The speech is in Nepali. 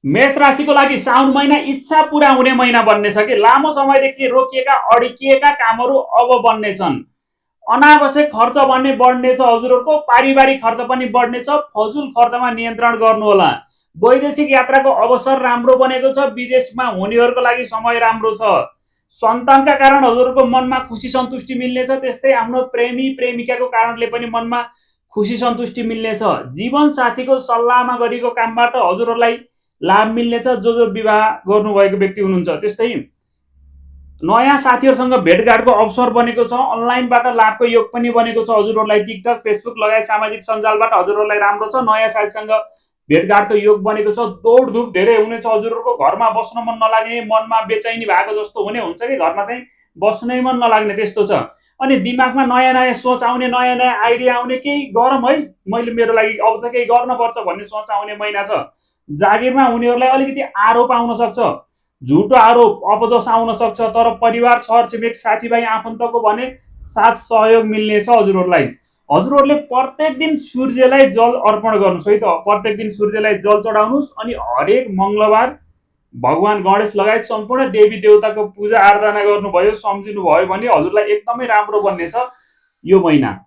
मेष राशिको लागि साउन महिना इच्छा पूरा हुने महिना बन्नेछ कि लामो समयदेखि रोकिएका अड्किएका कामहरू अब बन्नेछन्। अनावश्यक खर्च भन्ने बढ्नेछ। हजुरहरूको पारिवारिक खर्च पनि बढ्नेछ। फजुल खर्चमा नियन्त्रण गर्नुहोला। वैदेशिक यात्राको अवसर राम्रो बनेको छ। विदेशमा हुनेहरूको लागि समय राम्रो छ। सन्तानका कारण हजुरहरूको मनमा खुसी सन्तुष्टि मिल्नेछ। त्यस्तै आफ्नो प्रेमी प्रेमिकाको कारणले पनि मनमा खुसी सन्तुष्टि मिल्नेछ। जीवन साथीको सल्लाहमा गरेको कामबाट हजुरहरूलाई लाभ मिल्नेछ। जो विवाह गर्नुभएको व्यक्ति हुनुहुन्छ त्यस्तै नयाँ साथीहरूसँग भेटघाटको अवसर बनेको छ। अनलाइनबाट लाभको योग पनि बनेको छ। हजुरहरूलाई टिकटक फेसबुक लगायत सामाजिक सञ्जालबाट हजुरहरूलाई राम्रो छ। नयाँ साथीसँग भेटघाटको योग बनेको छ। दौडधुप धेरै हुनेछ। हजुरहरूको घरमा बस्न मन नलाग्ने, मनमा बेचैनी भएको जस्तो हुने हुन्छ कि घरमा चाहिँ बस्नै मन नलाग्ने त्यस्तो छ। अनि दिमागमा नयाँ नयाँ सोच आउने, नयाँ नयाँ आइडिया आउने, केही गरौँ है, मैले मेरो लागि अब त केही गर्नुपर्छ भन्ने सोच आउने महिना छ। जागिरमा हुनेहरूलाई अलिकति आरोप आउन सक्छ, झुटो आरोप अपजस आउन सक्छ। तर परिवार, छरछिमेक, साथीभाइ, आफन्तको भने साथ सहयोग मिल्नेछ हजुरहरूलाई। हजुरहरूले प्रत्येक दिन सूर्यलाई जल अर्पण गर्नुहोस् है त। प्रत्येक दिन सूर्यलाई जल चढाउनुहोस्। अनि हरेक मङ्गलबार भगवान गणेश लगायत सम्पूर्ण देवी देवताको पूजा आराधना गर्नुभयो, सम्झिनुभयो भने हजुरलाई एकदमै राम्रो बन्नेछ यो महिना।